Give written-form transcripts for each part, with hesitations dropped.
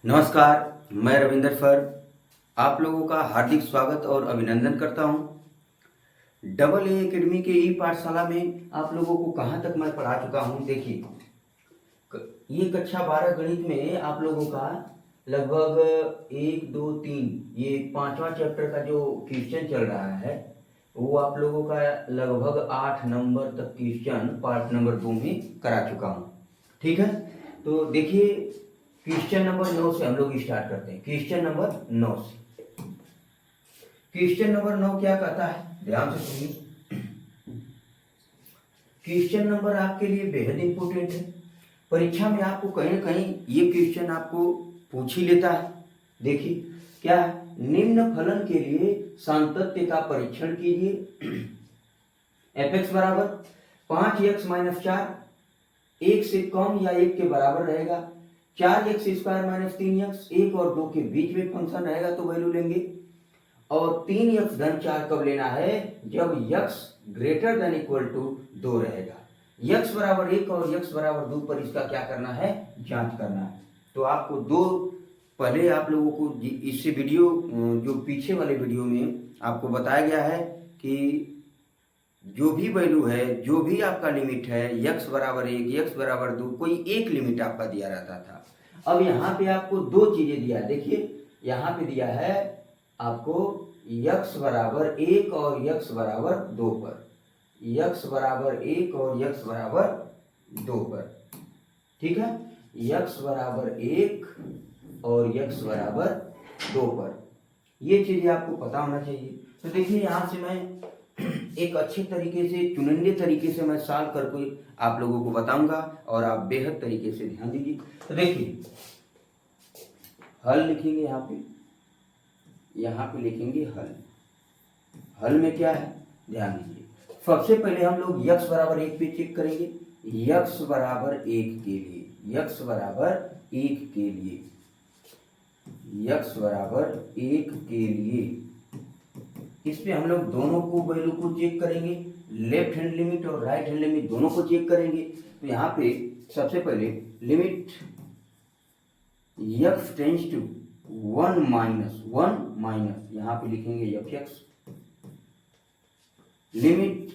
नमस्कार, मैं रविंदर सर आप लोगों का हार्दिक स्वागत और अभिनंदन करता हूं। डबल ए एकेडमी के ई पाठशाला में आप लोगों को कहां तक मैं पढ़ा चुका हूं। देखिए, ये कक्षा 12 गणित में आप लोगों का लगभग 1, 2, 3 ये पांचवा चैप्टर का जो क्वेश्चन चल रहा है वो आप लोगों का लगभग 8 नंबर तक क्वेश्चन पार्ट नंबर 2 में करा चुका हूं। ठीक है, तो देखिए क्वेश्चन नंबर 9 से हम लोग स्टार्ट करते हैं। क्वेश्चन नंबर 9 से, क्वेश्चन नंबर 9 क्या कहता है, ध्यान से सुनिए। क्वेश्चन नंबर आपके लिए बेहद इंपॉर्टेंट है। परीक्षा में आपको कहीं ना कहीं ये क्वेश्चन आपको पूछ ही लेता है। देखिए क्या है, निम्न फलन के लिए सातत्य का परीक्षण कीजिए। fx बराबर 5x-4 1 से कम या 1 के बराबर रहेगा। 4x² - 3x 1 और 2 के बीच में फंक्शन रहेगा तो वैल्यू लेंगे। और 3x-4 कब लेना है, जब x ≥ 2 रहेगा। x बराबर 1 और x बराबर 2 पर इसका क्या करना है, जांच करना है। तो आपको दो पहले आप लोगों को इससे वीडियो जो पीछे वाले वीडियो में आपको बताया गया है कि जो भी वैल्यू है, जो भी आपका लिमिट है, x बराबर 1 x बराबर 2 कोई एक लिमिट आपका दिया रहता था। अब यहाँ पे आपको दो चीजें दिया है। देखिए यहाँ पे दिया है आपको x बराबर 1 और x बराबर 2 पर, x बराबर 1 और x बराबर 2 पर। ठीक है, x बराबर 1 और x बराबर 2 पर, ये चीजें आपको पता होना चाहिए। तो देखिए यहाँ से मैं एक अच्छे तरीके से चुनिंदे तरीके से मैं सॉल्व करके आप लोगों को बताऊंगा और आप बेहद तरीके से ध्यान दीजिए। तो देखिए हल लिखेंगे, यहाँ पे लिखेंगे हल। हल में क्या है, ध्यान दीजिए। सबसे पहले हम लोग x बराबर 1 पे चेक करेंगे। x बराबर 1 के लिए, x बराबर 1 के लिए, x बराबर 1 के लिए इस पे हम लोग दोनों को वैल्यू को चेक करेंगे। लेफ्ट हैंड लिमिट और राइट हैंड लिमिट दोनों को चेक करेंगे। तो यहाँ पे सबसे पहले limit x tends to 1 minus यहाँ पे लिखेंगे fx। Limit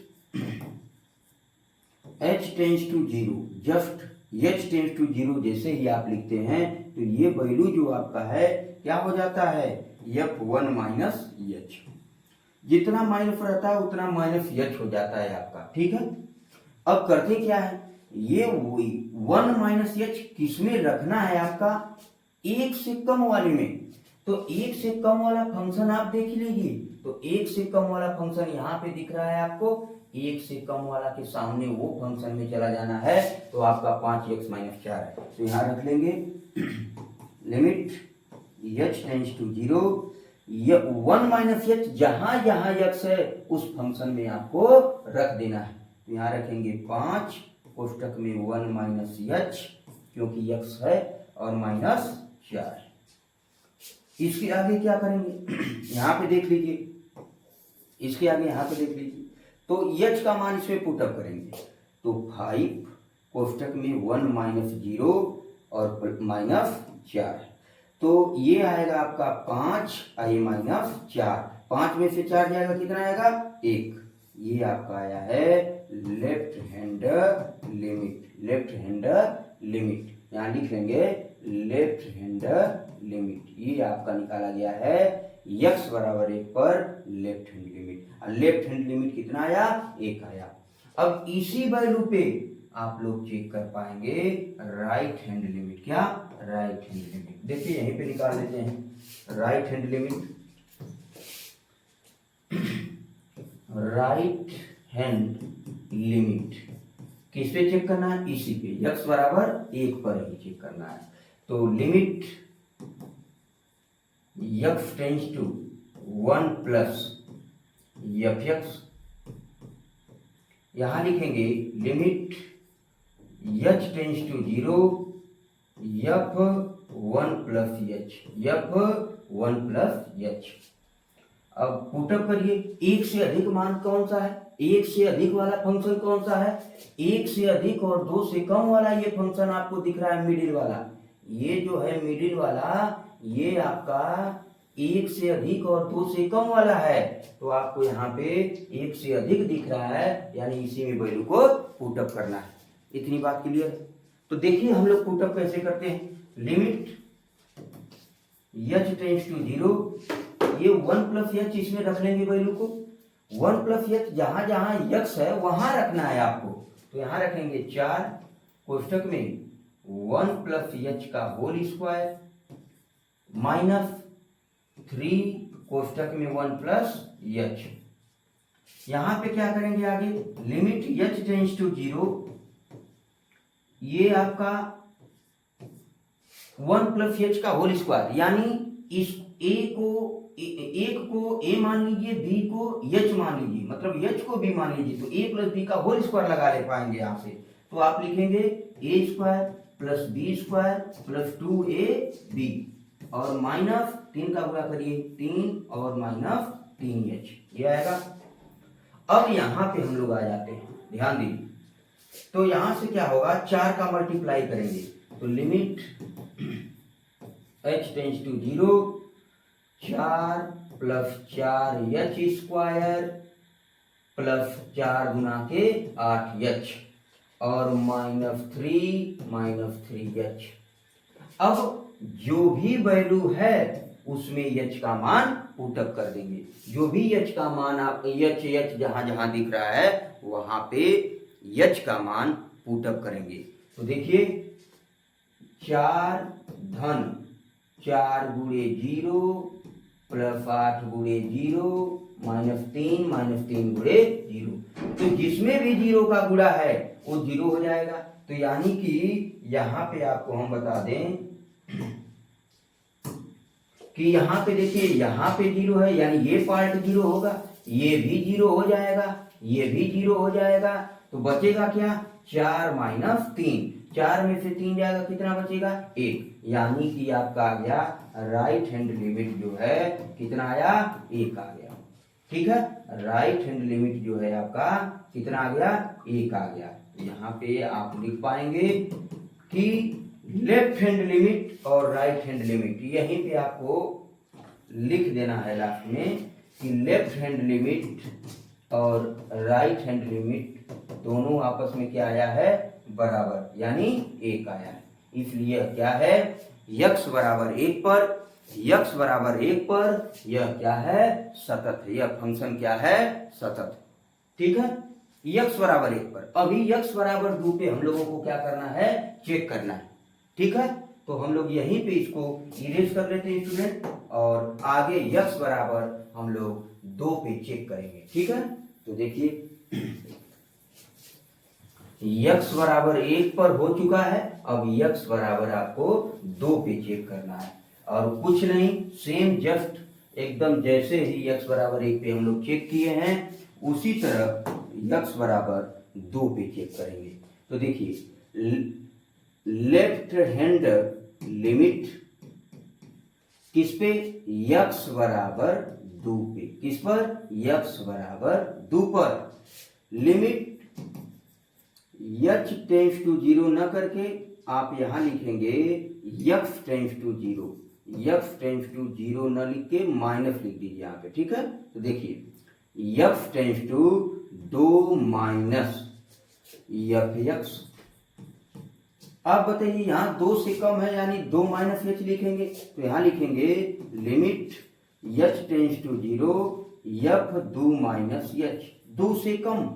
h tends to 0, just h tends to 0 जैसे ही आप लिखते हैं तो ये वैल्यू जो आपका है क्या हो जाता है, f1 माइनस h। जितना माइनस रहता है उतना माइनस h हो जाता है आपका। ठीक है, अब करते क्या है, ये 1 माइनस h किसमें रखना है आपका, 1 से कम वाले में। तो 1 से कम वाला फंक्शन आप देख लीजिए। तो 1 से कम वाला फंक्शन यहाँ पे दिख रहा है आपको, 1 से कम वाला के सामने वो फंक्शन में चला जाना है तो आपका 5x-4 है। तो यहाँ रख लेंगे लिमिट h टेंस टू 0, ये 1 माइनस h जहां जहां x है उस फंक्शन में आपको रख देना है। तो यहाँ रखेंगे 5 कोष्टक में 1 माइनस h क्योंकि x है और माइनस 4। इसके आगे क्या करेंगे, यहाँ पे देख लीजिए, इसके आगे यहाँ पे देख लीजिए। तो h का मान इसमें पुटअप करेंगे तो 5 कोष्टक में 1 माइनस 0 और माइनस 4। तो ये आएगा आपका 5 i माइनस 4। 5 में से 4 जाएगा कितना आएगा, 1। ये आपका आया है left hand limit. Left hand limit यहाँ लिख लेंगे लेफ्ट हैंड लिमिट, ये आपका निकाला गया है x बराबर 1 पर left hand limit. Left hand limit कितना आया, 1 आया। अब इसी वैल्यू पे आप लोग चेक कर पाएंगे राइट हैंड लिमिट। क्या, राइट हैंड लिमिट। देखिए यहीं पे निकाल लेते हैं right hand limit. Right hand limit किस पे चेक करना है, इसी पे x बराबर 1 पर ही चेक करना है। तो limit x tends to 1 plus fx, यहां लिखेंगे limit h tends to 0 f1 plus h, f1 plus h। अब पुटअप करिए, 1 से अधिक मान कौन सा है, 1 से अधिक वाला फंक्शन कौन सा है, 1 से अधिक और 2 से कम वाला ये फंक्शन आपको दिख रहा है मिडिल वाला, ये जो है मिडिल वाला, ये आपका 1 से अधिक और 2 से कम वाला है, तो आपको यहाँ पे 1 से अधिक दिख रहा है, यानी इसी में वैल्यू को पुटअप करना है। इतनी बात क्लियर है। तो देखिए हम लोग पुटअप कैसे करते हैं। लिमिट h टेंड्स टू 0, ये 1 प्लस एच इसमें रख लेंगे वैल्यू को। 1 प्लस एच जहां जहां x है वहां रखना है आपको, तो यहां रखेंगे 4 कोष्टक में 1 प्लस एच का होल स्क्वायर माइनस 3 कोष्टक में 1 प्लस एच। यहां पे क्या करेंगे आगे, लिमिट h टेंड्स टू 0, ये आपका 1 प्लस एच का होल स्क्वायर, यानी इस एक को a मान लीजिए, b को h मान लीजिए, मतलब h को b मान लीजिए, तो a प्लस b का होल स्क्वायर लगा ले पाएंगे यहाँ से। तो आप लिखेंगे a square plus b square plus 2ab और माइनस 3 का गुणा करिए 3 और माइनस 3h, ये आएगा। अब यहाँ पे हम लोग आ जाते हैं, ध्यान दीजिए। तो यहां से क्या होगा, 4 का मल्टीप्लाई करेंगे, तो limit h tends to 0, 4 plus 4h square plus 4 गुना के 8h और माइनस 3h। अब जो भी वैल्यू है उसमें h का मान पुटअप कर देंगे। जो भी h का मान आप h जहां जहां दिख रहा है वहां पे h का मान पुटअप करेंगे। तो देखिए 4 धन 4 गुणे 0 प्लस 8 गुणे 0 माइनस 3 गुणे 0, तो जिसमें भी 0 का गुणा है वो 0 हो जाएगा। तो यानी कि यहाँ पे आपको हम बता दें कि यहाँ पे देखिए, यहाँ पे 0 है, यानी ये पार्ट 0 होगा, ये भी 0 हो जाएगा, ये भी 0 हो जाएगा, तो बचेगा क्या, 4 माइनस 3, 4 में से 3 जाएगा, कितना बचेगा 1, यानी कि आपका आ गया राइट हैंड लिमिट जो है कितना आया, 1 आ गया। ठीक है, राइट हैंड लिमिट जो है आपका कितना आ गया, 1 आ गया। यहाँ पे आप लिख पाएंगे कि लेफ्ट हैंड लिमिट और राइट हैंड लिमिट, यहीं पे आपको लिख देना है लास्ट में कि लेफ्ट हैंड लिमिट और राइट हैंड लिमिट दोनों आपस में क्या आया है, बराबर, यानी 1 आया है। इसलिए क्या है, x बराबर 1 पर, x बराबर 1 पर यह क्या है, सतत है, यह फंक्शन क्या है, सतत। ठीक है, x बराबर 1 पर। अभी x बराबर 2 पे हम लोगों को क्या करना है, चेक करना है। ठीक है, तो हम लोग यहीं पे इसको इरेज कर लेते हैं स्टूडेंट, और आगे x बराबर हम लोग 2 पे चेक करेंगे। ठीक है, तो देखिए x बराबर 1 पर हो चुका है, अब x बराबर आपको 2 पे चेक करना है, और कुछ नहीं, सेम जस्ट एकदम जैसे ही x बराबर 1 पे हम लोग चेक किए हैं उसी तरह x बराबर 2 पे चेक करेंगे। तो देखिए लेफ्ट हैंड लिमिट किस पे, x बराबर 2 पे, किस पर, x बराबर 2 पर। लिमिट h टेंड्स टू 0 न करके आप यहां लिखेंगे x tends to 0, x tends to 0 न लिख के माइनस लिख दीजिए यहाँ पे। ठीक है, तो देखिए x tends to 2 minus f(x). आप बताइए यहाँ 2 से कम है, यानी 2 माइनस h लिखेंगे, तो यहाँ लिखेंगे limit h tends to 0 f 2 minus h। 2 से कम,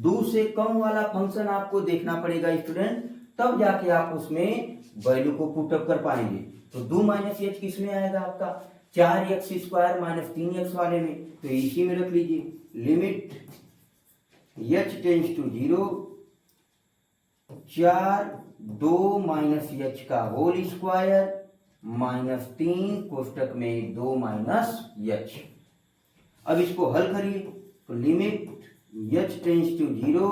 2 से कम वाला फंक्शन आपको देखना पड़ेगा स्टूडेंट, तब जाके आप उसमें वैल्यू को पुटअप कर पाएंगे। तो 2 माइनस एच किस में आएगा आपका, 4x स्क्वायर माइनस 3x वाले में, तो इसी में रख लीजिए। Limit h tends to 0 4 2 minus h का होल स्क्वायर माइनस 3 कोष्टक में 2 माइनस एच। अब इसको हल करिए, तो लिमिट h टेंड्स टू 0,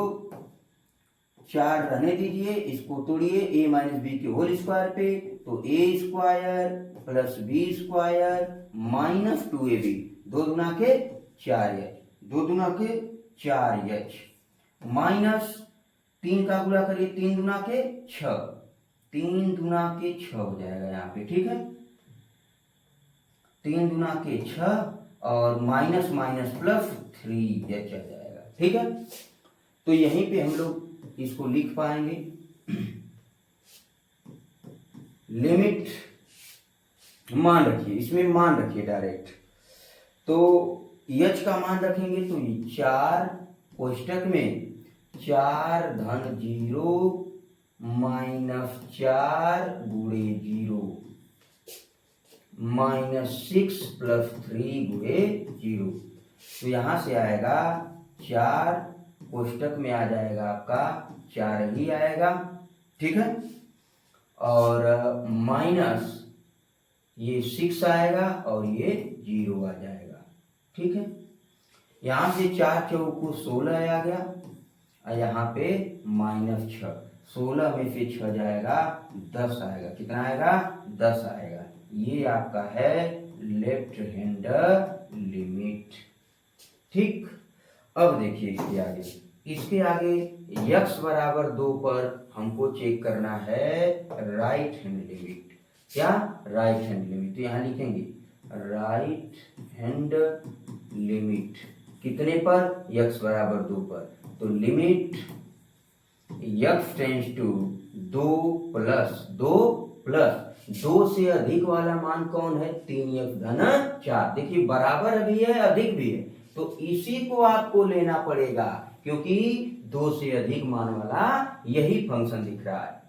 4 रहने दीजिए, इसको तोड़िए a माइनस बी के होल स्क्वायर पे, तो a square plus b square minus 2ab, 2 दुना के 4h, 2 दुना के 4h माइनस 3 का गुणा करिए, 3 दुना के 6, 3 दूना के 6 हो जाएगा यहाँ पे, ठीक है। 3 दूना के 6 और माइनस माइनस प्लस 3h आ जाएगा, ठीक है। तो यहीं पे हम लोग इसको लिख पाएंगे। लिमिट मान रखिए, इसमें मान रखिए डायरेक्ट। तो h का मान रखेंगे तो 4 कोष्टक में 4 धन 0 माइनस 4 गुणे 0 माइनस 6 प्लस 3 गुणे 0। तो यहां से आएगा 4 कोष्टक में आ जाएगा आपका 4 ही आएगा, ठीक है। और माइनस ये 6 आएगा और ये 0 आ जाएगा, ठीक है। यहां से 4 चौको 16 आ गया और यहाँ पे माइनस 6, 16 में से 6 जाएगा 10 आएगा। कितना आएगा? 10 आएगा। ये आपका है लेफ्ट हैंड लिमिट, ठीक। अब देखिए इसके आगे x बराबर 2 पर हमको चेक करना है राइट हैंड लिमिट। क्या? Right hand limit. तो यहाँ लिखेंगे राइट हैंड लिमिट कितने पर? x बराबर 2 पर। तो लिमिट x टेंड्स टू 2 से अधिक वाला मान कौन है? 3x धन 4। देखिए बराबर भी है अधिक भी है, तो इसी को आपको लेना पड़ेगा क्योंकि 2 से अधिक मान वाला यही फंक्शन दिख रहा है।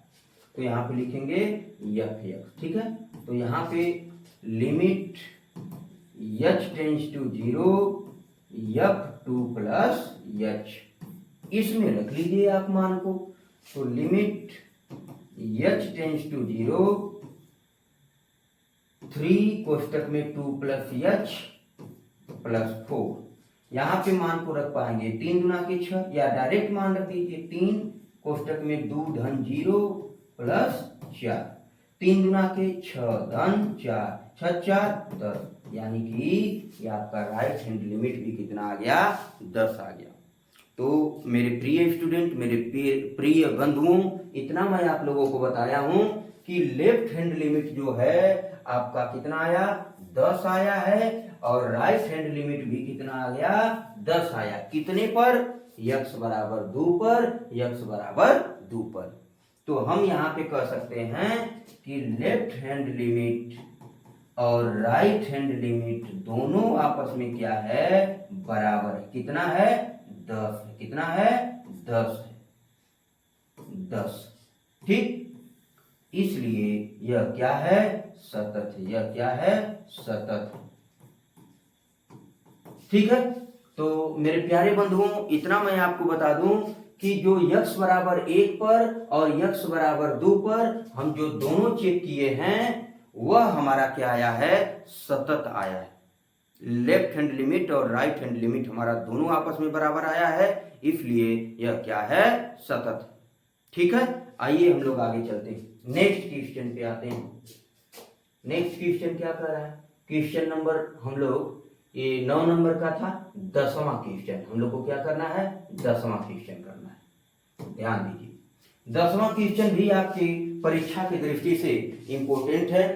तो यहाँ पे लिखेंगे f(x), ठीक है। तो यहाँ पे limit h tends to 0 f2 plus h, इसमें रख लीजिए आप मान को। तो लिमिट h टेंड्स टू 0 3 कोष्टक में 2 प्लस h प्लस 4, यहाँ पे मान को रख पाएंगे 3 गुना के 6 या डायरेक्ट मान रख दीजिए 3 कोष्टक में 2 धन 0 प्लस 4, 3 गुना के 6 धन 4, 6 4 10, यानी कि ये आपका राइट हैंड लिमिट भी कितना आ गया? 10 आ गया। तो मेरे प्रिय स्टूडेंट, मेरे प्रिय बंधुओं, इतना मैं आप लोगों को बताया हूं कि लेफ्ट हैंड लिमिट जो है आपका कितना आया? 10 आया है और राइट हैंड लिमिट भी कितना आ गया? 10 आया। कितने पर? x बराबर 2 पर, x बराबर 2 पर। तो हम यहाँ पे कह सकते हैं कि लेफ्ट हैंड लिमिट और राइट हैंड लिमिट दोनों आपस में क्या है? बराबर है। कितना है? 10 है। कितना है? 10 है। 10, ठीक। इसलिए यह क्या है? सतत है। यह क्या है? सतत है, ठीक है। तो मेरे प्यारे बंधुओं, इतना मैं आपको बता दूं कि जो x बराबर 1 पर और x बराबर 2 पर हम जो दोनों चेक किए हैं वह हमारा क्या आया है? सतत आया है। लेफ्ट हैंड लिमिट और राइट हैंड लिमिट हमारा दोनों आपस में बराबर आया है, इसलिए यह क्या है? सतत, ठीक है। आइए हम लोग आगे चलते हैं, नेक्स्ट क्वेश्चन पे आते हैं। नेक्स्ट क्वेश्चन क्या कर रहा है? क्वेश्चन नंबर हम लोग ये 9 नंबर का था, 10वां क्वेश्चन। हम लोग को क्या करना है? 10वां क्वेश्चन करना है। ध्यान दीजिए, 10वां क्वेश्चन भी आपकी परीक्षा की दृष्टि से इंपॉर्टेंट है।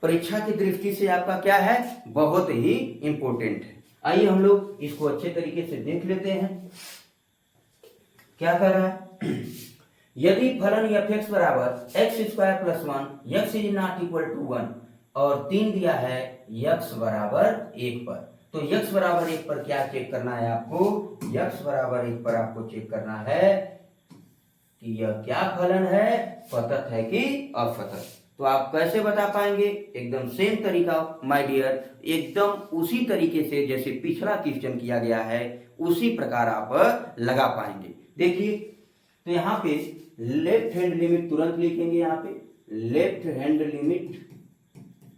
परीक्षा की दृष्टि से आपका क्या है? बहुत ही इंपॉर्टेंट है। आइए हम लोग इसको अच्छे तरीके से देख लेते हैं। क्या कर रहा है? यदि फलन f(x) बराबर x² plus 1 x is not equal to 1 और 3 दिया है x बराबर 1 पर, तो x बराबर 1 पर क्या चेक करना है आपको? x बराबर 1 पर आपको चेक करना है कि यह क्या फलन है? सतत है कि असतत। तो आप कैसे बता पाएंगे? एकदम सेम तरीका माय डियर, एकदम उसी तरीके से जैसे पिछला क्वेश्चन किया गया है उसी प्रकार आप लगा पाएंगे। देखिए, तो यहाँ पे लेफ्ट हैंड लिमिट तुरंत लिखेंगे। यहाँ पे लेफ्ट हैंड लिमिट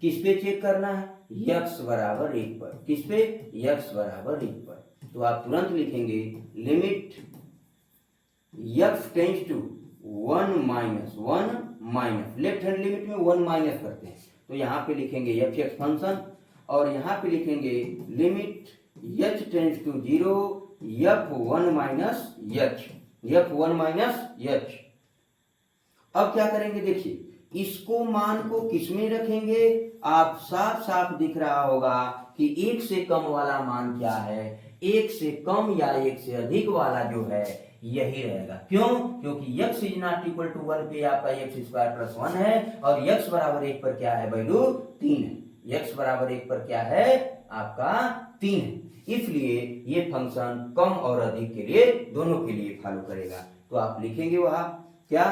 किस पे चेक करना है? x बराबर 1 पर। किस पे? x बराबर 1 पर। तो आप तुरंत लिखेंगे limit x tends to 1 minus 1 minus, left hand limit में 1 माइनस करते हैं, तो यहाँ पे लिखेंगे f(x) फंक्शन और यहाँ पे लिखेंगे limit h tends to 0 f1 minus h, f1 minus h। अब क्या करेंगे, देखिए इसको मान को किस में रखेंगे, आप साफ साफ दिख रहा होगा कि एक से कम वाला मान क्या है, एक से कम या एक से अधिक वाला जो है यही रहेगा। क्यों? क्योंकि x is not equal to 1 पे आपका x स्क्वायर प्लस 1 है और x बराबर 1 पर क्या है वैल्यू 3 है। x बराबर 1 पर क्या है आपका 3 है, इसलिए ये फंक्शन कम और अधिक के लिए दोनों के लिए फॉलो करेगा। तो आप लिखेंगे वहां क्या,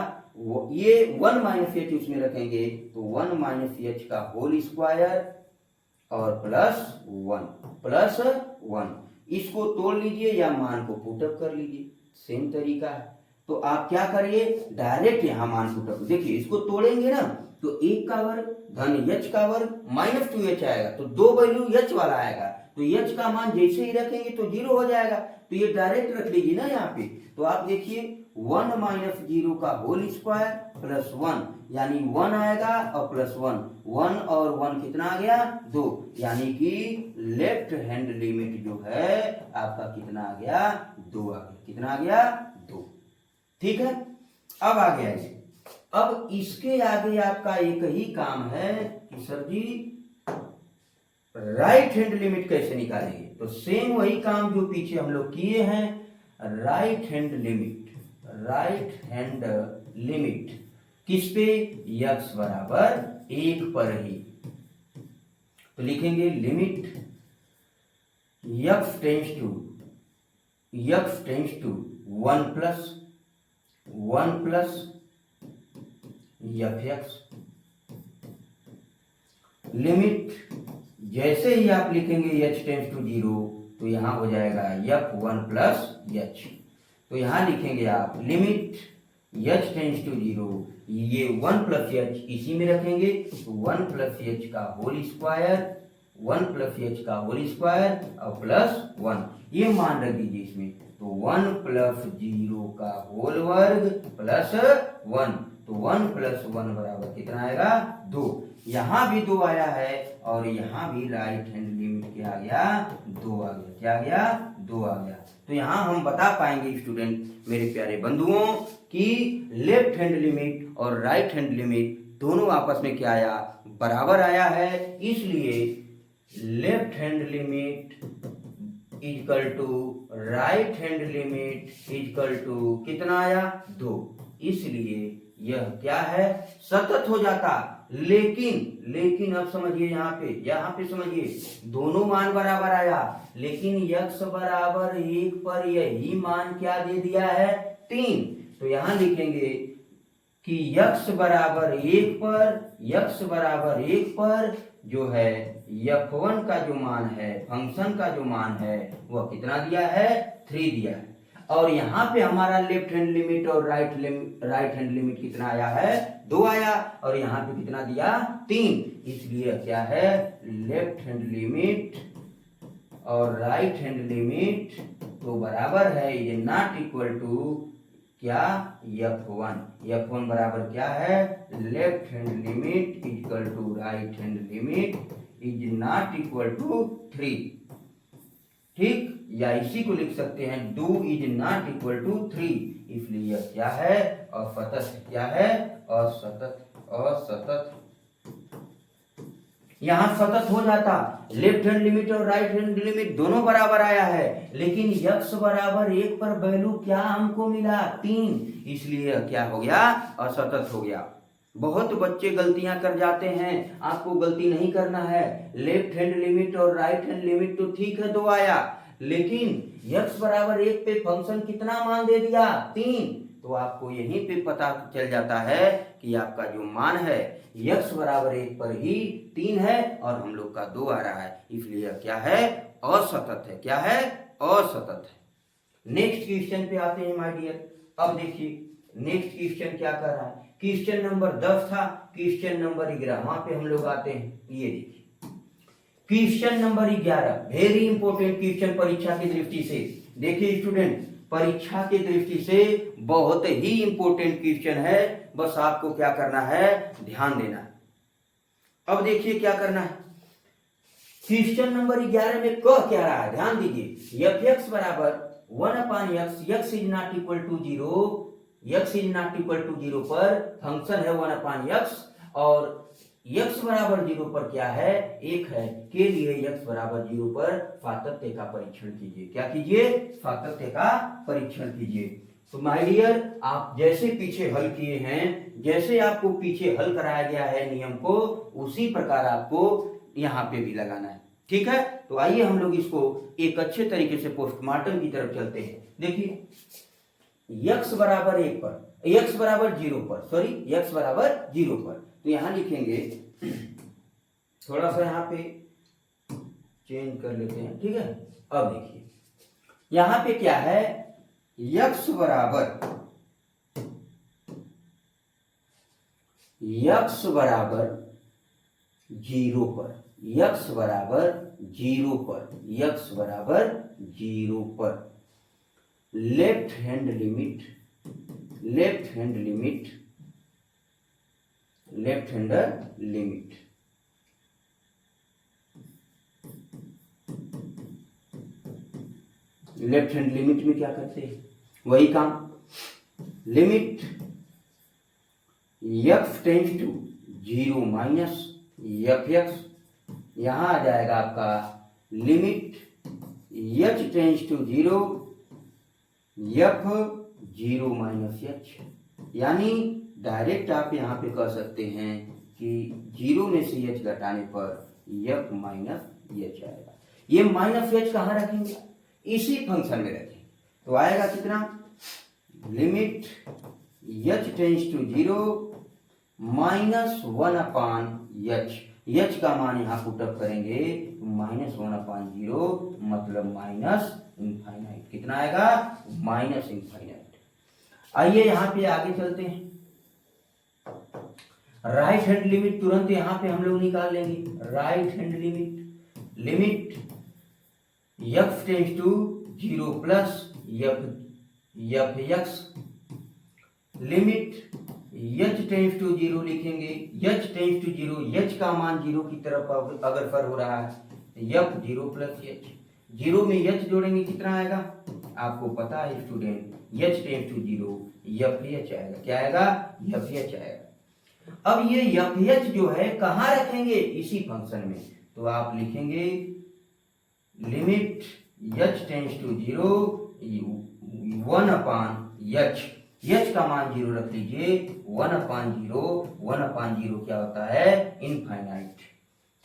ये 1 माइनस एच उसमें रखेंगे तो 1 माइनस एच का होल स्क्वायर और प्लस 1 इसको तोड़ लीजिए या मान को पुटअप कर लीजिए, सेम तरीका है। तो आप क्या करिए, डायरेक्ट यहां मान पुटअप, देखिए इसको तोड़ेंगे ना तो 1 का वर्ग धन h का वर्ग माइनस 2h आएगा, तो दो वैल्यू h वाला आएगा, तो h का मान जैसे ही रखेंगे तो 0 हो जाएगा, तो ये डायरेक्ट रख लीजिए ना यहाँ पे। तो आप देखिए 1 माइनस 0 का होल स्क्वायर प्लस 1 यानी 1 आएगा और प्लस 1 और 1 कितना आ गया 2, यानी कि लेफ्ट हैंड लिमिट जो है आपका कितना आ गया 2 आ गया, कितना आ गया 2। ठीक है, अब आ गया ये, अब इसके आगे आपका एक ही काम है कि सर जी राइट हैंड लिमिट कैसे निकालेंगे। तो सेम वही काम जो पीछे हम लोग किए हैं, राइट हैंड लिमिट किस पे, x बराबर 1 पर ही। तो लिखेंगे limit x tends to 1 plus fx, limit जैसे ही आप लिखेंगे h टेंस टू 0 तो यहां हो जाएगा f1 प्लस h। तो यहां लिखेंगे आप लिमिट h टेंस टू 0, ये 1 प्लस h इसी में रखेंगे तो 1 प्लस h का होल स्क्वायर और प्लस 1 ये मान रख दीजिए इसमें, तो 1 प्लस 0 का होल वर्ग प्लस 1, तो 1 प्लस 1 बराबर कितना आएगा 2। यहां भी 2 आया है और यहां भी राइट हैंड लिमिट क्या आ गया 2 आ गया, क्या आ गया 2 आ गया। तो यहां हम बता पाएंगे स्टूडेंट मेरे प्यारे बंधुओं कि लेफ्ट हैंड लिमिट और राइट हैंड लिमिट दोनों आपस में क्या आया बराबर आया है, इसलिए left hand limit equal to right hand limit equal to कितना आया 2, इसलिए यह क्या है सतत हो जाता। लेकिन अब समझिए यहाँ पे समझिए दोनों मान बराबर आया, लेकिन x बराबर 1 पर यही मान क्या दे दिया है 3। तो यहां लिखेंगे कि x बराबर 1 पर जो है f1 का जो मान है, फंक्शन का जो मान है वह कितना दिया है 3 दिया है, और यहाँ पे हमारा लेफ्ट हैंड लिमिट और राइट हैंड लिमिट कितना आया है 2 आया, और यहाँ पे कितना दिया 3, इसलिए क्या है लेफ्ट हैंड लिमिट और राइट हैंड लिमिट तो बराबर है, इज नॉट इक्वल टू क्या f1 बराबर क्या है left hand limit equal to right hand limit is not equal to 3। ठीक, या इसी को लिख सकते हैं do is not equal to 3, इसलिए यह क्या है असतत, क्या है असतत। यहां सतत हो जाता, लेफ्ट हैंड लिमिट और राइट हैंड लिमिट दोनों बराबर आया है, लेकिन x बराबर 1 पर वैल्यू क्या हमको मिला 3, इसलिए क्या हो गया असतत हो गया। बहुत बच्चे गलतियां कर जाते हैं, आपको गलती नहीं करना है। लेफ्ट हैंड लिमिट और राइट हैंड लिमिट तो ठीक है 2 आया, लेकिन x बराबर 1 पे फंक्शन कितना मान दे दिया 3, तो आपको यहीं पे पता चल जाता है कि आपका जो मान है x बराबर 1 पर ही 3 है और हम लोग का 2 आ रहा है, इसलिए क्या है असतत है, क्या है असतत है। नेक्स्ट क्वेश्चन पे आते हैं माय डियर। अब देखिए नेक्स्ट क्वेश्चन क्या कर रहा है, क्वेश्चन नंबर 10 था, क्वेश्चन नंबर 11 वहां पे हम लोग आते हैं। ये देखिए question number 11 very important question परीक्षा की दृष्टि से। देखिए स्टूडेंट परीक्षा की दृष्टि से बहुत ही इंपॉर्टेंट क्वेश्चन है, बस आपको क्या करना है ध्यान देना है। अब देखिए क्या करना है, क्वेश्चन नंबर 11 में कह क्या रहा है ध्यान दीजिए, fx बराबर 1/x, x is not equal to 0 x is not equal to 0 पर फंक्शन है 1/x और x बराबर 0 पर क्या है 1 है के लिए x बराबर 0 पर सातत्य का परीक्षण कीजिए। क्या कीजिए? सातत्य का परीक्षण कीजिए। तो माय डियर, आप जैसे पीछे हल किए हैं, जैसे आपको पीछे हल कराया गया है नियम को, उसी प्रकार आपको यहाँ पे भी लगाना है। ठीक है, तो आइए हम लोग इसको एक अच्छे तरीके से पोस्टमार्टम की तरफ चलते हैं। देखिए x बराबर 1 पर, x बराबर 0 पर, सॉरी x बराबर 0 पर, तो यहां लिखेंगे, थोड़ा सा यहाँ पे चेंज कर लेते हैं। ठीक है, अब देखिए यहां पे क्या है, x बराबर 0 पर, x बराबर 0 पर, x बराबर 0 पर left hand limit, left hand limit, left hand limit में क्या करते हैं, वही काम, limit x tends to 0 minus fx, यहां आ जाएगा आपका limit h tends to 0 f 0 minus h, यानी डायरेक्ट आप यहां पे कह सकते हैं कि 0 में से h घटाने पर f माइनस h आएगा। ये माइनस h कहां रखेंगे, इसी फंक्शन में रखेंगे, तो आएगा कितना, limit h tends to 0 minus 1/h, h का मान यहां पुटअप करेंगे -1/0 मतलब माइनस इनफाइनाइट, कितना आएगा, माइनस इनफाइनाइट। आइए यहां पे आगे चलते हैं, राइट हैंड लिमिट तुरंत यहां पे हम लोग निकाल लेंगे। Right hand limit, limit f tends to 0 plus fx, limit h tends to 0 लिखेंगे, h टेंड्स टू 0, h का मान 0 की तरफ अगर फर हो रहा है, f 0 प्लस h, 0 में h जोड़ेंगे कितना आएगा, आपको पता है student, h tends to 0 fh आएगा, क्या आएगा, fh आएगा। अब ये fh जो है कहां रखेंगे, इसी फंक्शन में, तो आप लिखेंगे limit h tends to 0 1/h, h का मान 0 रख लीजिए, 1/0 क्या होता है, इनफाइनाइट।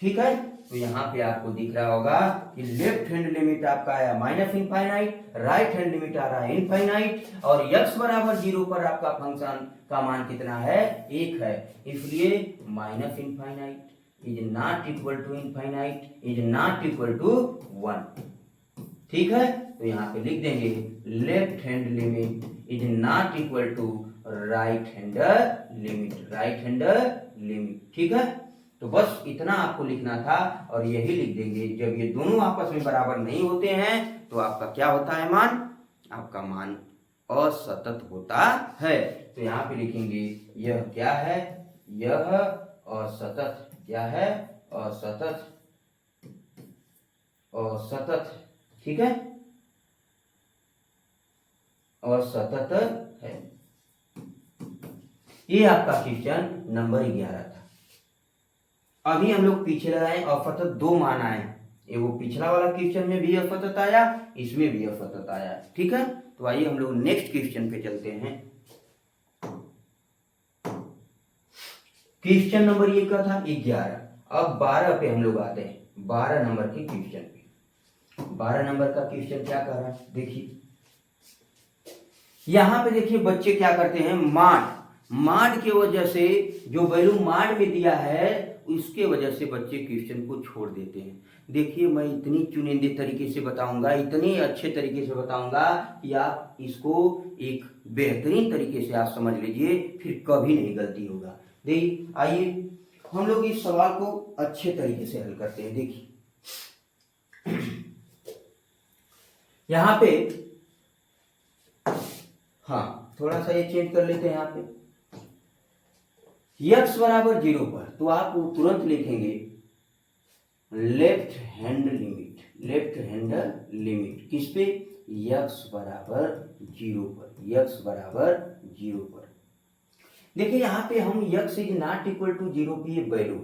ठीक है, तो यहाँ पे आपको दिख रहा होगा कि लेफ्ट हैंड लिमिट आपका आया minus infinite, right hand limit आ रहा है इनफाइनाइट, और x बराबर 0 पर आपका फंक्शन का मान कितना है, 1 है, इसलिए minus infinite is not equal to infinite is not equal to 1। ठीक है, तो यहाँ पे लिख देंगे left hand limit is not equal to right hand limit, right hand limit. ठीक है, तो बस इतना आपको लिखना था और यही लिख देंगे। जब ये दोनों आपस में बराबर नहीं होते हैं तो आपका क्या होता है मान, आपका मान असतत होता है। तो यहाँ पे लिखेंगे यह क्या है, यह असतत, क्या है, असतत, असतत। ठीक है, असतत है। ये आपका क्वेश्चन नंबर 11 था। अभी हम लोग पीछे लगाए, असतत 2 मान आए, वो पिछला वाला क्वेश्चन में भी असतत आया, इसमें भी असतत आया। ठीक है, तो आइए हम लोग नेक्स्ट क्वेश्चन पे चलते हैं। क्वेश्चन नंबर ये का था 11, अब 12 पे हम लोग आते हैं, 12 नंबर के क्वेश्चन पे। 12 नंबर का क्वेश्चन क्या कह रहा है, देखिए यहां पे देखिए बच्चे क्या करते हैं, माड के वजह से जो वैल्यू माड में दिया है उसके वजह से बच्चे क्वेश्चन को छोड़ देते हैं। देखिए मैं इतनी चुनिंदे तरीके से बताऊंगा, इतने अच्छे तरीके से बताऊंगा कि आप इसको एक बेहतरीन तरीके से आप समझ लीजिए, फिर कभी नहीं गलती होगा। देखिए आइए हम लोग इस सवाल को अच्छे तरीके से हल करते हैं। देखिए यहां पे, हाँ थोड़ा सा ये चेंज कर लेते हैं, यहाँ पे x बराबर 0 पर, तो आप तुरंत लिखेंगे left hand limit, left hand limit किस पे, यक्स बराबर 0 पर, यक्स बराबर 0 पर। देखिए यहाँ पे हम x is not equal to 0 की ये वैल्यू,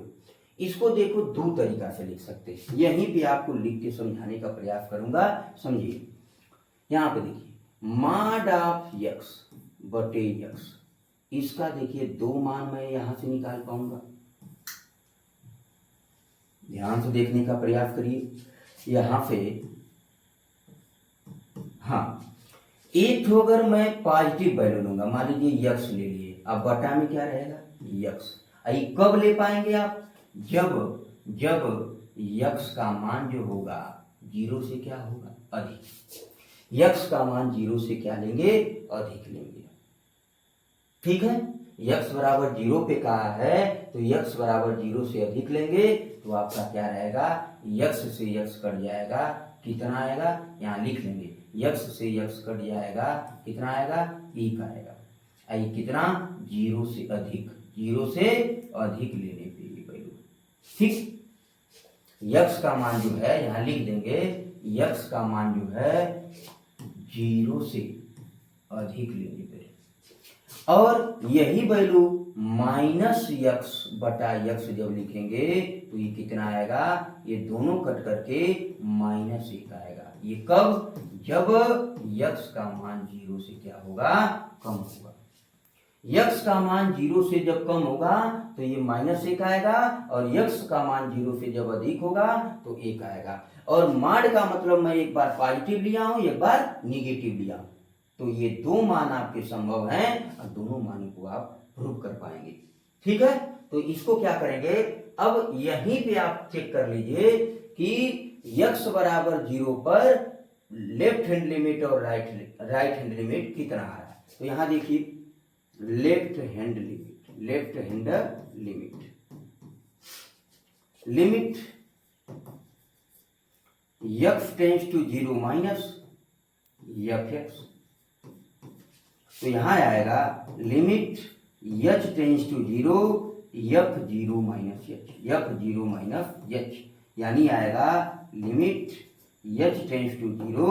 इसको देखो दो तरीका से लिख सकते हैं, यहीं पे आपको लिख के समझाने का प्रयास करूंगा, समझिए। यहाँ पे देखिए मॉड ऑफ यक्स बटे यक्स, इसका देखिए दो मान मैं यहां से निकाल पाऊंगा, ध्यान से देखने का प्रयास करिए। यहां पे हाँ, एक तो अगर मैं पॉजिटिव वैल्यू लूंगा, मान लीजिए यक्स ले लिए, अब बटा में क्या रहेगा यक्स। ये कब ले पाएंगे आप, जब यक्स का मान जो होगा 0 से क्या होगा अधिक, यक्स का मान 0 से क्या लेंगे अधिक लेंगे, ठीक है। यक्स बराबर 0 पे कहा है तो यक्स बराबर 0 से अधिक लेंगे तो आपका क्या रहेगा, यक्स से यक्स कट जाएगा, कितना आएगा यहाँ लिख लेंगे, यक्स से यक्स कट जाएगा, कितना आएगा 1 आएगा। आई कितना 0 से अधिक, 0 से अधिक लेने पे ये वैल्यू, ठीक। यक्स का मान जो है यहाँ लिख देंगे, यक्स का मान जो है 0 से अधिक लेने पे, और यही वैल्यू माइनस यक्स बटा यक्स जब लिखेंगे तो ये कितना आएगा, ये दोनों कट करके -1 आएगा। ये कब, जब यक्स का मान 0 से क्या होगा कम होगा। यक्स का मान 0 से जब कम होगा तो ये -1 आएगा, और यक्स का मान 0 से जब अधिक होगा तो 1 आएगा। और मॉड का मतलब मैं एक बार पॉजिटिव लिया हूं, एक बार निगेटिव लिया हूं, तो ये दो मान आपके संभव हैं और दोनों मानों को आप प्रूव कर पाएंगे, ठीक है। तो इसको क्या करेंगे, अब यहीं पे आप चेक कर लीजिए कि यक्स बराबर 0 पर लेफ्ट हैंड लिमिट और राइट हैंड लिमिट कितना आ रहा है। तो यहां देखिए left hand limit x tends to 0 minus f x, तो यहां आएगा limit h tends to 0 f 0 minus h, यानी आएगा limit h tends to 0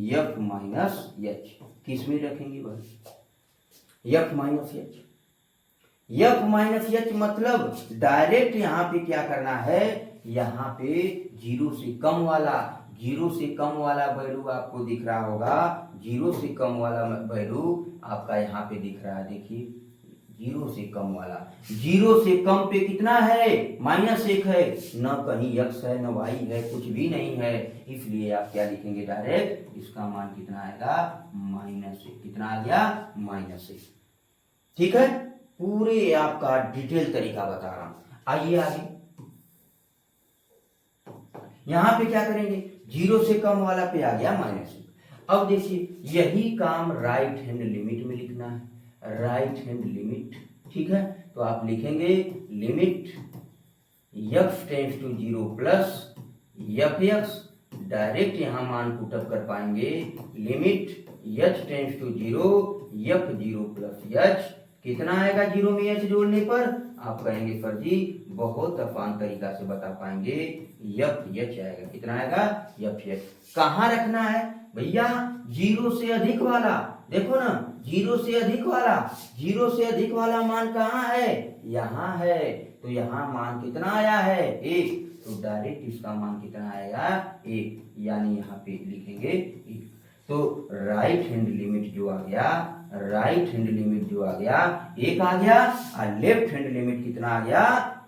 f minus h. किस में रखेंगे बस f minus h, f minus h मतलब डायरेक्ट यहाँ पे क्या करना है, यहाँ पे 0 से कम वाला वैल्यू आपको दिख रहा होगा, 0 से कम वाला वैल्यू आपका यहाँ पे दिख रहा है, देखिए 0 से कम वाला, 0 से कम पे कितना है -1 है, न कहीं x है न y है, कुछ भी नहीं है, इसलिए आप क्या लिखेंगे डायरेक्ट, इसका मान कितना आएगा -1, कितना आ गया -1, ठीक है। पूरे आपका डिटेल तरीका बता रहा हूं। आइए आगे, यहां पे क्या करेंगे, 0 से कम वाला पे आ गया -1। अब देखिए यही काम राइट हैंड लिमिट में लिखना है, राइट हैंड लिमिट, ठीक है। तो आप लिखेंगे limit x tends to 0 plus f x, direct यहां मान पुटअप कर पाएंगे, limit h tends to 0 f 0 plus h, कितना आएगा 0 में एच जोड़ने पर, आप कहेंगे सर जी बहुत आसान तरीका से बता पाएंगे, यफ एच आएगा, कितना आएगा यफ एच। कहाँ रखना है भैया, 0 से अधिक वाला, देखो ना 0 से अधिक वाला मान कहाँ है, यहाँ है, तो यहाँ मान कितना आया है 1, तो डायरेक्ट इसका मान कितना आएगा 1, यानी यहाँ पे लिखेंगे 1। तो राइट हैंड लिमिट जो आ गया, 1 आ गया, और लेफ्ट हैंड लिमिट कितना आ गया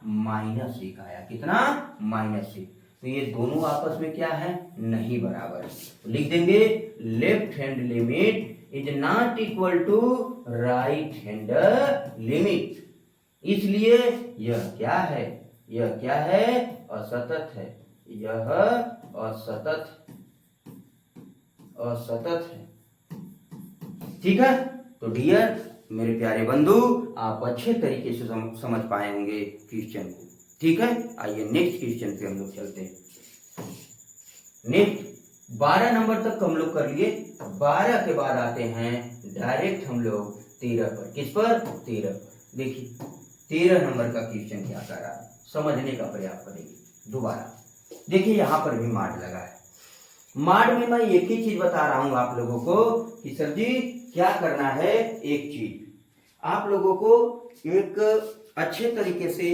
-1 आया, कितना -1। तो ये दोनों आपस में क्या है नहीं बराबर, तो लिख देंगे left hand limit is not equal to right hand limit, इसलिए यह क्या है असतत है, यह असतत है, ठीक है। तो डियर मेरे प्यारे बंधु, आप अच्छे तरीके से समझ पाए होंगे क्वेश्चन को, ठीक है। आइए नेक्स्ट क्वेश्चन पे हम लोग चलते हैं। नेक्स्ट 12 नंबर तक हम लोग कर लिए, 12 के बाद आते हैं डायरेक्ट हम लोग 13 पर, किस पर 13 पर। देखिए 13 नंबर का क्वेश्चन क्या कर रहा है, समझने का प्रयास करेंगे दोबारा। देखिए यहाँ पर भी मार्क लगा है, माड में मैं एक ही चीज बता रहा हूं आप लोगों को कि सर जी क्या करना है। एक चीज आप लोगों को एक अच्छे तरीके से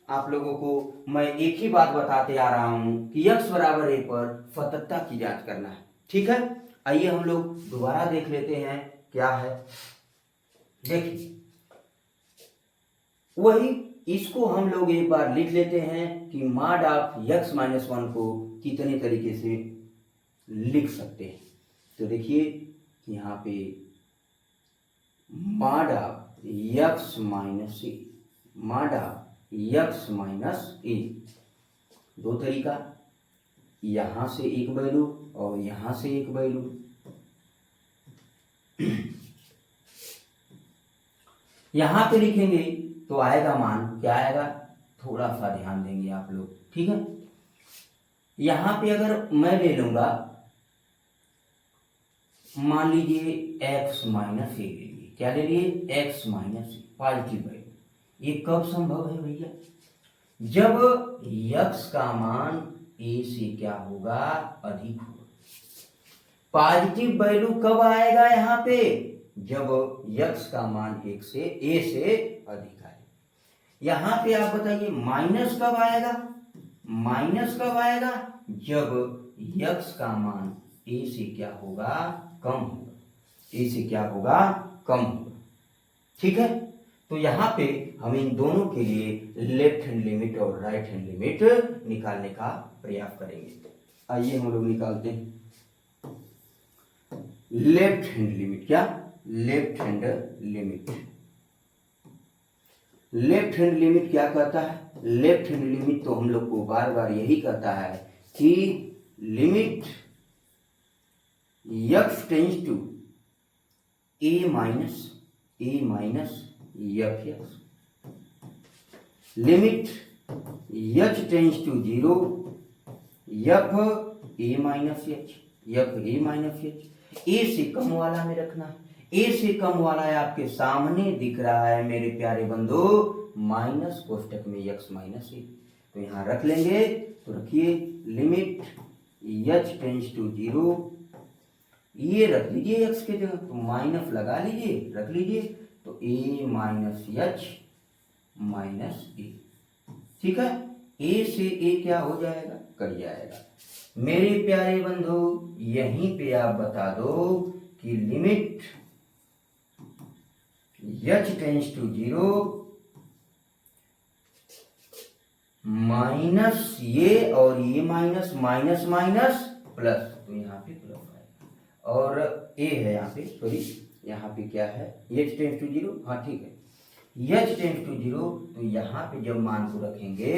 आप लोगों को मैं एक ही बात बताते आ रहा हूं कि x बराबर a पर फतत्ता की जांच करना है। ठीक है, आइए हम लोग दोबारा देख लेते हैं क्या है। देखिए वही इसको हम लोग एक बार लिख लेते हैं कि माड ऑफ x माइनस 1 को कितने तरीके से लिख सकते हैं। तो देखिए यहाँ पे माड ऑफ x माइनस ए, माड ऑफ x माइनस ए, दो तरीका, यहां से एक वैल्यू और यहां से एक वैल्यू। यहां पे लिखेंगे तो आएगा मान, क्या आएगा, थोड़ा सा ध्यान देंगे आप लोग। ठीक है, यहां पे अगर मैं ले लूंगा मान लीजिए x माइनस ए ले लिए, क्या ले लिए, x माइनस ए, पॉजिटिव वैल्यू। ये कब संभव है भैया, जब x का मान a से क्या होगा, अधिक होगा। पॉजिटिव वैल्यू कब आएगा यहाँ पे, जब x का मान एक से a से अधिक आए। यहाँ पे आप बताइए माइनस कब आएगा, माइनस कब आएगा, जब x का मान a से क्या होगा, कम होगा, a से क्या होगा, कम होगा। ठीक है, तो यहाँ पे हम इन दोनों के लिए लेफ्ट हैंड लिमिट और राइट हैंड लिमिट निकालने का प्रयास करेंगे। आइए हम लोग निकालते हैं लेफ्ट हैंड लिमिट। क्या, left hand limit. Left hand limit क्या कहता है, लेफ्ट हैंड लिमिट तो हम लोग को बार बार यही कहता है कि limit x tends to a minus f x, limit h tends to 0 f a minus h, f a minus h. A से कम वाला में रखना है, ए से कम वाला है आपके सामने दिख रहा है मेरे प्यारे बंधु, माइनस कोष्टक में x माइनस ए, तो यहां रख लेंगे। तो रखिए लिमिट h टेंस टू 0, ये रख लीजिए x के जगह, तो माइनस लगा लीजिए, रख लीजिए, तो a माइनस एच माइनस ए। ठीक है, a से a क्या हो जाएगा, कट जाएगा। मेरे प्यारे बंधु यहीं पे आप बता दो कि limit h tends to 0 minus ये और ये माइनस माइनस माइनस प्लस, तो यहाँ पे प्लस आएगा। और a है यहाँ पे, सॉरी यहाँ पे क्या है, h टेंस टू 0, हाँ ठीक है, h टेंस टू 0, तो यहाँ पे जब मान को रखेंगे,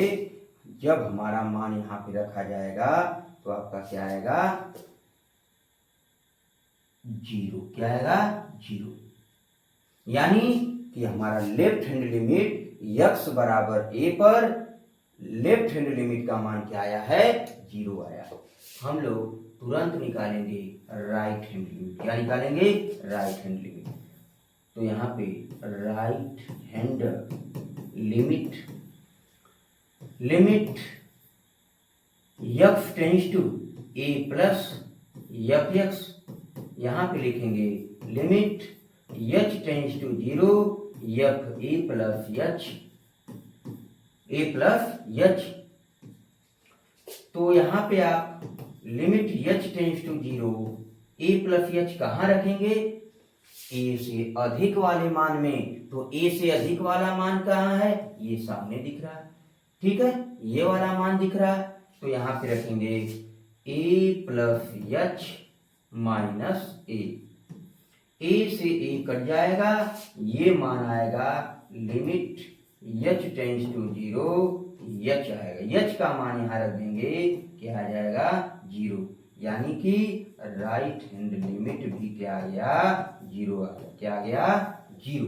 जब हमारा मान यहाँ पे रखा जाएगा तो आपका क्या आएगा, 0, क्या आएगा, 0। यानी कि हमारा लेफ्ट हैंड लिमिट x बराबर a पर लेफ्ट हैंड लिमिट का मान क्या आया है, 0 आया। हम लोग तुरंत निकालेंगे राइट हैंड लिमिट। क्या निकालेंगे, राइट हैंड लिमिट। तो यहाँ पे right hand limit, limit x tends to a plus f x, यहाँ पे लिखेंगे limit h tends to 0 f a plus h, a plus h. तो यहाँ पे आप limit h tends to 0 a plus h कहाँ रखेंगे, a से अधिक वाले मान में। तो a से अधिक वाला मान कहाँ है, ये सामने दिख रहा है। ठीक है, ये वाला मान दिख रहा है, तो यहाँ पे रखेंगे a plus h minus a, a से a कट जाएगा, ये मान आएगा limit h tends to 0 h आएगा, h का मान यहाँ रख देंगे, क्या आ जाएगा, 0। यानी कि राइट हैंड लिमिट भी क्या आ गया, 0 आ गया। क्या आ गया, 0।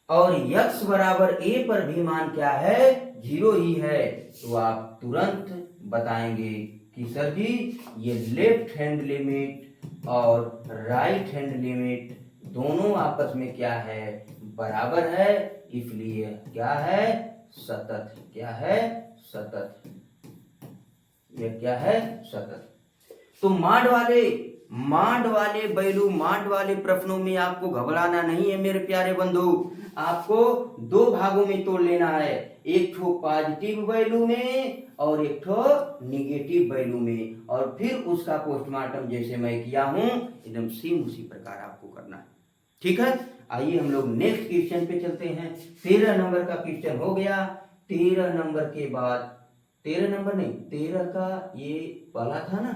और x बराबर a पर भी मान क्या है, 0 ही है। तो आप तुरंत बताएंगे कि सर जी ये लेफ्ट हैंड लिमिट और राइट हैंड लिमिट दोनों आपस में क्या है, बराबर है, इसलिए क्या है, सतत। क्या है, सतत। यह क्या है, सतत। तो मांड वाले बैलू मांड वाले प्रश्नों में आपको घबराना नहीं है मेरे प्यारे बंधु। आपको दो भागों में तोड़ लेना है, एक ठो पॉजिटिव वैल्यू में और एक ठो निगेटिव वैल्यू में, और फिर उसका पोस्टमार्टम जैसे मैं किया हूं एकदम सेम उसी प्रकार आपको करना है। ठीक है, आइए हम लोग नेक्स्ट क्वेश्चन पे चलते हैं। 13 नंबर का क्वेश्चन हो गया। 13 नंबर के बाद 13 नंबर नहीं, 13 का ये पहला था ना,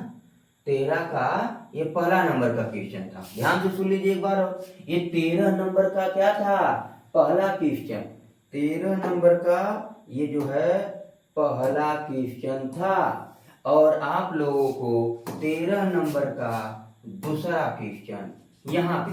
13 का ये पहला नंबर का क्वेश्चन था। ध्यान से सुन लीजिए एक बार और, ये 13 नंबर का क्या था, पहला क्वेश्चन। 13 नंबर का ये जो है पहला क्वेश्चन था, और आप लोगों को 13 नंबर का दूसरा क्वेश्चन यहाँ पे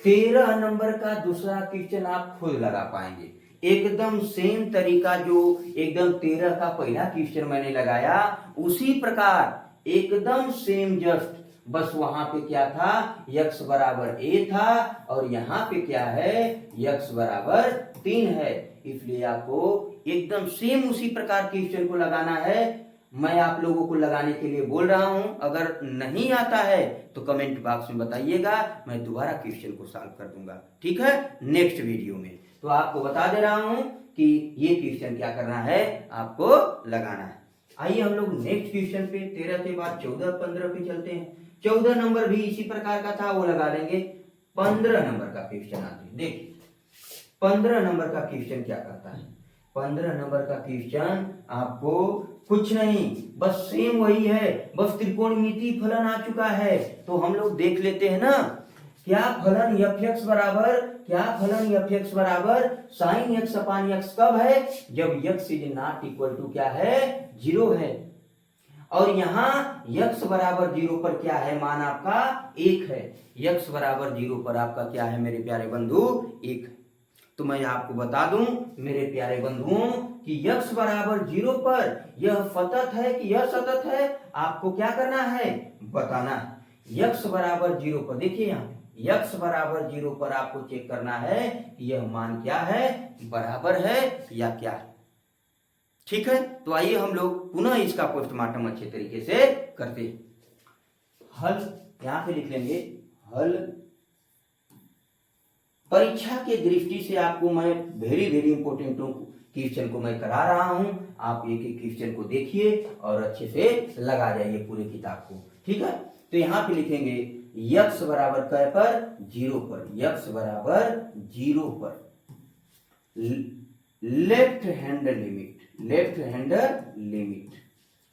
13 नंबर का दूसरा क्वेश्चन आप खुद लगा पाएंगे। एकदम सेम तरीका जो एकदम 13 का पहला क्वेश्चन मैंने लगाया उसी प्रकार एकदम सेम, जस्ट बस वहां पे क्या था, x बराबर a था, और यहाँ पे क्या है, x बराबर 3 है। इसलिए आपको एकदम सेम उसी प्रकार क्वेश्चन को लगाना है। मैं आप लोगों को लगाने के लिए बोल रहा हूं, अगर नहीं आता है तो कमेंट बॉक्स में बताइएगा, मैं दोबारा क्वेश्चन को सॉल्व कर दूंगा। ठीक है, नेक्स्ट वीडियो में। तो आपको बता दे रहा हूं कि ये क्वेश्चन क्या करना है, आपको लगाना है। आइए हम लोग नेक्स्ट क्वेश्चन पे 13 के बाद 14 15 पे चलते हैं। 14 नंबर भी इसी प्रकार का था, वो लगा लेंगे। 15 नंबर का क्वेश्चन आते हैं। देखिए 15 नंबर का क्वेश्चन क्या करता है। 15 नंबर का क्वेश्चन आपको कुछ नहीं, बस सेम वही है, बस त्रिकोणमिति फलन आ चुका है। तो हम लोग देख लेते हैं ना, क्या फलन एफ एक्स बराबर साइन एक्स अपान एक्स कब है, जब x is not equal to क्या है, 0 है। और यहाँ x बराबर 0 पर क्या है, मान आपका 1 है। x बराबर 0 पर आपका क्या है मेरे प्यारे बंधु, 1। तो मैं आपको बता दूं मेरे प्यारे बंधुओं कि x बराबर 0 पर यह सतत है कि यह सतत है, आपको क्या करना है, बताना है। x बराबर 0 पर देखिए यहाँ x बराबर 0 पर आपको चेक करना है कि यह मान क्या है, बराबर है या क्या है। ठीक है, तो आइए हम लोग पुनः इसका पोस्टमार्टम अच्छे तरीके से करते हैं। हल यहां पे लिख लेंगे, हल परीक्षा के दृष्टि से आपको मैं वेरी वेरी इंपोर्टेंट क्वेश्चन को मैं करा रहा हूं। आप एक एक क्वेश्चन को देखिए और अच्छे से लगा जाइए पूरे किताब को। ठीक है, तो यहाँ पे लिखेंगे x बराबर कै पर, 0 पर, x बराबर 0 पर लेफ्ट हैंड लिमिट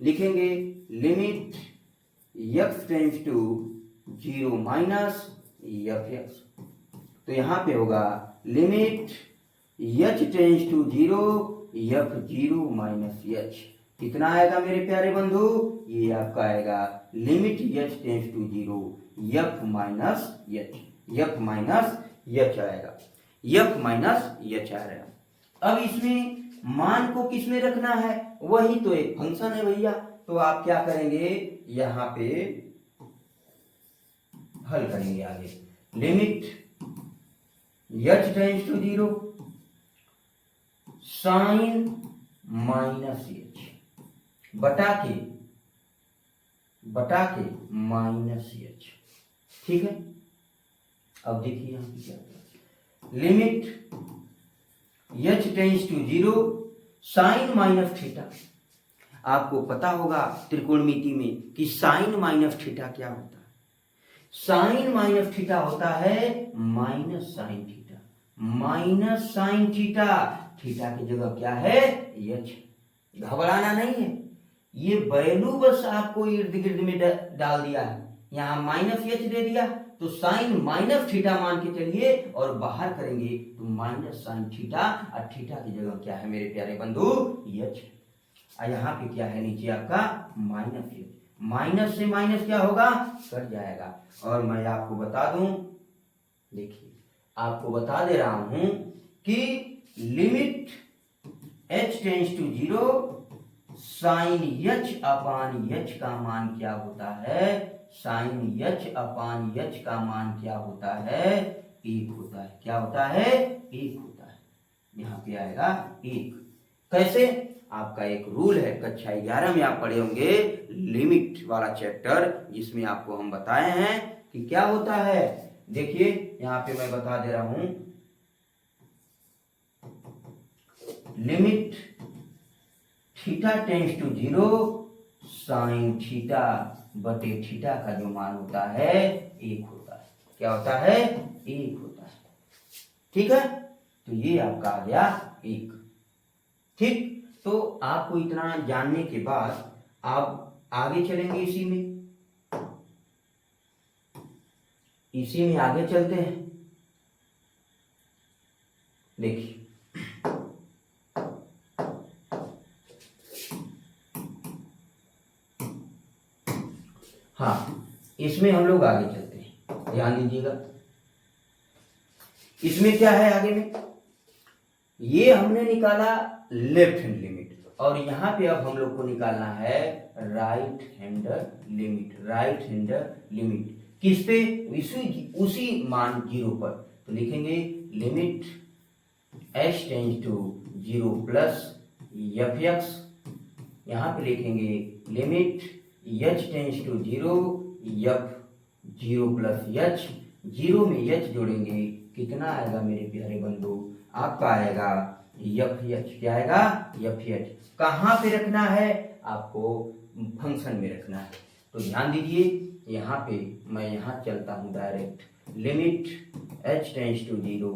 लिखेंगे, limit x tends to 0 minus f(x). तो यहाँ पे होगा limit h tends to 0 f(0 minus h)। कितना आएगा मेरे प्यारे बंधु, ये आपका आएगा limit h tends to 0 f minus h आएगा, f माइनस h आएगा। अब इसमें मान को किस में रखना है, वही तो एक फंक्शन है भैया। तो आप क्या करेंगे, यहाँ पे हल करेंगे आगे। Limit h tends to 0 sine minus h बटा के माइनस h। ठीक है, अब देखिए यहाँ पे क्या, limit h tends to 0 sine minus theta. आपको पता होगा त्रिकोणमिति में कि साइन माइनस थीटा क्या होता है। साइन माइनस थीटा होता है minus sine theta, minus sine theta, theta की जगह क्या है, h। घबराना नहीं है, ये वैल्यू बस आपको इर्द गिर्द में डाल दिया है। यहाँ माइनस h दे दिया तो साइन माइनस थीटा मान के चलिए और बाहर करेंगे तो माइनस साइन थीटा, और थीटा की जगह क्या है मेरे प्यारे बंधु, h। यहाँ पे क्या है, नीचे आपका माइनस h, माइनस से माइनस क्या होगा, कट जाएगा। और मैं आपको बता दूं, देखिए आपको बता दे रहा हूं कि limit h tends to 0 sine h upon h का मान क्या होता है, साइन h अपान h का मान क्या होता है, 1 होता है। क्या होता है, 1 होता है। यहाँ पे आएगा 1। कैसे? आपका एक रूल है, कक्षा 11 में आप पढ़े होंगे लिमिट वाला चैप्टर, जिसमें आपको हम बताए हैं कि क्या होता है। देखिए यहाँ पे मैं बता दे रहा हूं, limit theta tends to 0 sine theta बटे थीटा का जो मान होता है 1 होता है। क्या होता है? 1 होता है। ठीक है, तो ये आपका आ गया 1। ठीक, तो आपको इतना जानने के बाद आप आगे चलेंगे, इसी में आगे चलते हैं। देखिए हाँ, इसमें हम लोग आगे चलते हैं, ध्यान दीजिएगा। इसमें क्या है आगे में? ये हमने निकाला लेफ्ट हैंड लिमिट, और यहां पे अब हम लोग को निकालना है right hand limit. Right hand limit किस पे? उसी मान 0 पर। तो लिखेंगे limit h tends to 0 plus fx, यहां पे लिखेंगे limit h tends to 0 f 0 plus h, 0 में h जोड़ेंगे, कितना आएगा मेरे प्यारे बंधु? आपका आएगा fh। क्या आएगा? fh। कहाँ पे रखना है आपको? फंक्शन में रखना है। तो ध्यान दीजिए, यहाँ पे मैं यहाँ चलता हूँ direct, limit h tends to 0,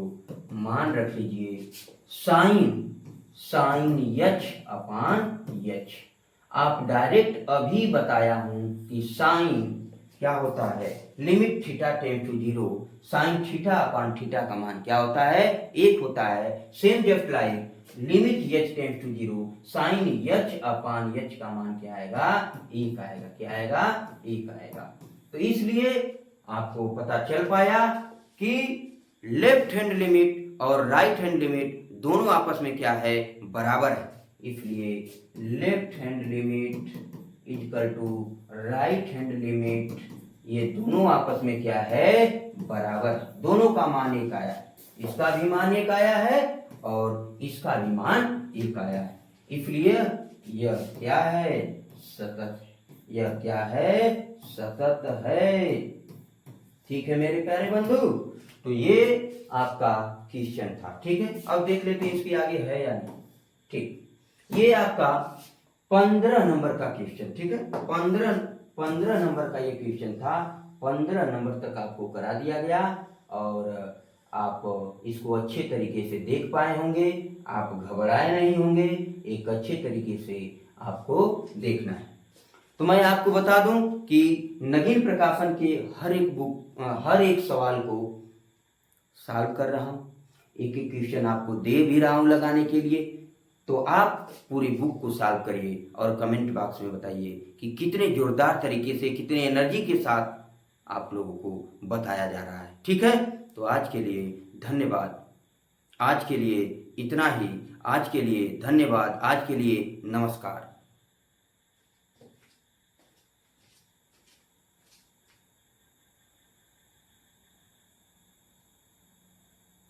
मान रख लीजिए साइन h अपान h। आप डायरेक्ट अभी बताया हूं कि साइन क्या होता है? Limit theta tends to 0 sine theta upon theta का मान क्या होता है? 1 होता है। Same just like limit h tends to 0 sine h upon h का मान क्या आएगा? 1 आएगा। क्या आएगा? 1 आएगा। तो इसलिए आपको पता चल पाया कि लेफ्ट हैंड लिमिट और राइट हैंड लिमिट दोनों आपस में क्या है? बराबर है। इसलिए left hand limit equal to right hand limit, ये दोनों आपस में क्या है? बराबर। दोनों का मान 1 आया है, इसका भी मान 1 आया है और इसका भी मान 1 आया है। इसलिए यह क्या है? सतत। यह क्या है? सतत है। ठीक है मेरे प्यारे बंधु, तो ये आपका क्वेश्चन था। ठीक है, अब देख लेते हैं इसके आगे है या नहीं। ठीक, ये आपका 15 नंबर का क्वेश्चन। ठीक है, 15 नंबर का ये क्वेश्चन था। 15 नंबर तक आपको करा दिया गया और आप इसको अच्छे तरीके से देख पाए होंगे, आप घबराए नहीं होंगे। एक अच्छे तरीके से आपको देखना है। तो मैं आपको बता दूं कि नगीन प्रकाशन के हर एक सवाल को सॉल्व कर रहा हूं, एक एक क्वेश्चन आपको दे भी रहा हूं लगाने के लिए। तो आप पूरी बुक को सॉल्व करिए और कमेंट बॉक्स में बताइए कि कितने जोरदार तरीके से, कितने एनर्जी के साथ आप लोगों को बताया जा रहा है। ठीक है, तो आज के लिए धन्यवाद। आज के लिए इतना ही। आज के लिए धन्यवाद। आज के लिए नमस्कार।